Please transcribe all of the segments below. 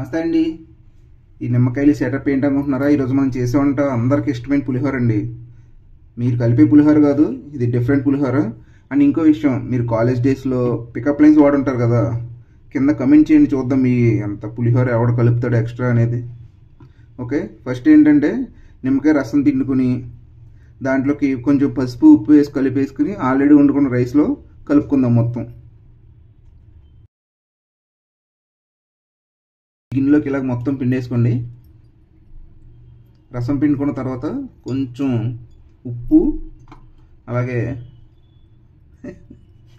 నమస్తే అండి. ఈ నిమ్మకాయలు సెటప్ ఏంటనుకుంటున్నారా? ఈరోజు మనం చేసే వంట అందరికి ఇష్టమైన పులిహోర అండి. మీరు కలిపే పులిహోర కాదు, ఇది డిఫరెంట్ పులిహోర. అండ్ ఇంకో విషయం, మీరు కాలేజ్ డేస్లో పికప్ లైన్స్ వాడుంటారు కదా, కింద కమెంట్ చేయండి, చూద్దాం మీ అంత పులిహోర ఎవడ కలుపుతాడు ఎక్స్ట్రా అనేది. ఓకే, ఫస్ట్ ఏంటంటే నిమ్మకాయ రసం పిండుకుని దాంట్లోకి కొంచెం పసుపు ఉప్పు వేసి కలిపేసుకుని ఆల్రెడీ వండుకున్న రైస్లో కలుపుకుందాం. మొత్తం గిన్నెలోకి ఇలాగ మొత్తం పిండేసుకోండి. రసం పిండుకున్న తర్వాత కొంచెం ఉప్పు, అలాగే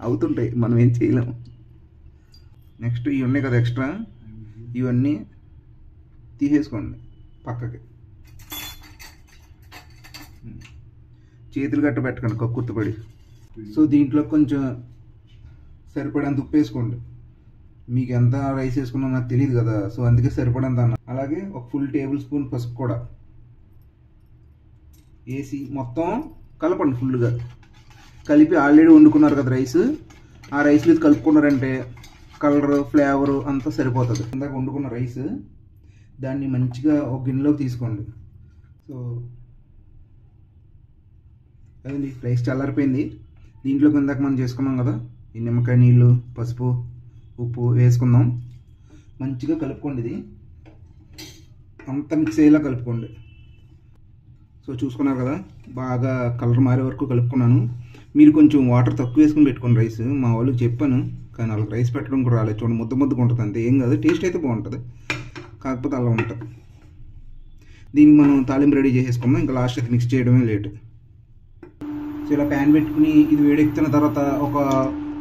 అవుతుంటాయి, మనం ఏం చేయలేము. నెక్స్ట్ ఇవి ఉన్నాయి కదా ఎక్స్ట్రా, ఇవన్నీ తీసేసుకోండి పక్కకి. చేతులు గట్ట పెట్టకండి కక్కుర్తిపడి. సో దీంట్లో కొంచెం సరిపడేంత ఉప్పు వేసుకోండి. మీకు ఎంత రైస్ వేసుకున్నా నాకు తెలియదు కదా, సో అందుకే సరిపడంత అన్న. అలాగే ఒక ఫుల్ టేబుల్ స్పూన్ పసుపు కూడా వేసి మొత్తం కలపండి. ఫుల్గా కలిపి ఆల్రెడీ వండుకున్నారు కదా రైస్, ఆ రైస్లో కలుపుకున్నారంటే కలర్ ఫ్లేవరు అంతా సరిపోతుంది. ఇందాక వండుకున్న రైస్ దాన్ని మంచిగా ఒక గిన్నెలోకి తీసుకోండి. సో అదండి, రైస్ చల్లారిపోయింది. దీంట్లోకి ఇందాక మనం చేసుకున్నాం కదా ఈ నిమ్మకాయ నీళ్ళు, పసుపు, ఉప్పు వేసుకుందాం. మంచిగా కలుపుకోండి. ఇది అంతా మిక్స్ అయ్యేలా కలుపుకోండి. సో చూసుకున్నారు కదా, బాగా కలర్ మారే వరకు కలుపుకున్నాను. మీరు కొంచెం వాటర్ తక్కువ వేసుకుని పెట్టుకోండి రైస్. మా వాళ్ళకి చెప్పాను కానీ వాళ్ళకి రైస్ పెట్టడం కూడా రాలేదు. చూడండి, ముద్దగా ఉంటుంది, అంతే, ఏం కాదు. టేస్ట్ అయితే బాగుంటుంది, కాకపోతే అలా ఉంటుంది. దీనికి మనం తాలింపు రెడీ చేసేసుకుందాం. ఇంకా లాస్ట్ అయితే మిక్స్ చేయడమే లేట్. సో ఇలా ప్యాన్ పెట్టుకుని ఇది వేడెక్కుతున్న తర్వాత ఒక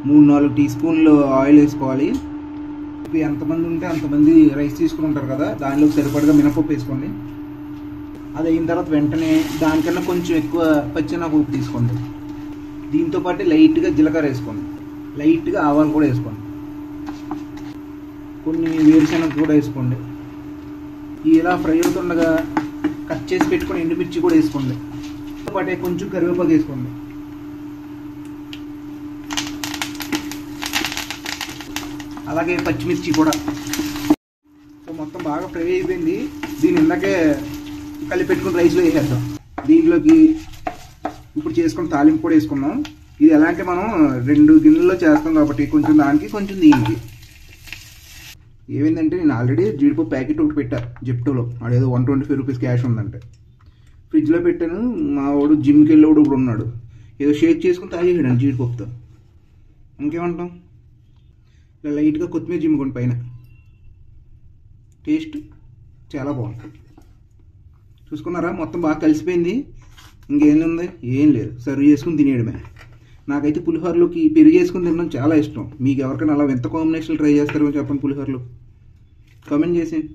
3-4 టీ స్పూన్లు ఆయిల్ వేసుకోవాలి. ఎంతమంది ఉంటే అంతమంది రైస్ తీసుకుని ఉంటారు కదా, దానిలోకి సరిపడగా మినపప్పు వేసుకోండి. అది అయిన తర్వాత వెంటనే దానికన్నా కొంచెం ఎక్కువ పచ్చెనగపప్పు తీసుకోండి. దీంతోపాటు లైట్గా జీలకర్ర వేసుకోండి, లైట్గా ఆవాలు కూడా వేసుకోండి, కొన్ని వేరుశనగ కూడా వేసుకోండి. ఇలా ఫ్రై అవుతుండగా కట్ చేసి పెట్టుకుని ఎండుమిర్చి కూడా వేసుకోండి. పాటే కొంచెం కరివేపాకు వేసుకోండి. అలాగే పచ్చిమిర్చి కూడా. సో మొత్తం బాగా ఫ్రై అయిపోయింది. దీన్ని ఇందాకే కలిపి పెట్టుకుని రైస్లో వేసేద్దాం. దీంట్లోకి ఇప్పుడు చేసుకుని తాలింపు కూడా వేసుకుందాం. ఇది ఎలా అంటే మనం 2 గిన్నెల్లో చేస్తాం కాబట్టి కొంచెం దానికి కొంచెం దీనికి. ఏమైందంటే నేను ఆల్రెడీ జీడిపప్పు ప్యాకెట్ ఒకటి పెట్టా జిప్టోలో, అదేదో 125 రూపీస్ క్యాష్ ఉందంటే ఫ్రిడ్జ్లో పెట్టాను. మా వాడు జిమ్కి వెళ్ళేవాడు ఇప్పుడు ఉన్నాడు, ఏదో షేక్ చేసుకుని తాగేసాడు జీడిపప్పుతో. ఇంకేమంటాం, ఇలా లైట్గా కొత్తిమీర జిమ్ముకోండి పైన. టేస్ట్ చాలా బాగుంటుంది. చూసుకున్నారా, మొత్తం బాగా కలిసిపోయింది. ఇంకేం ఉంది, ఏం లేదు, సర్వ్ చేసుకుని తినేయడమే. నాకైతే పులిహోరలోకి పెరుగు వేసుకుని తినడం చాలా ఇష్టం. మీకు ఎవరికైనా అలా ఎంత కాంబినేషన్ ట్రై చేస్తారో చెప్పండి పులిహోరలో, కామెంట్ చేసేయండి.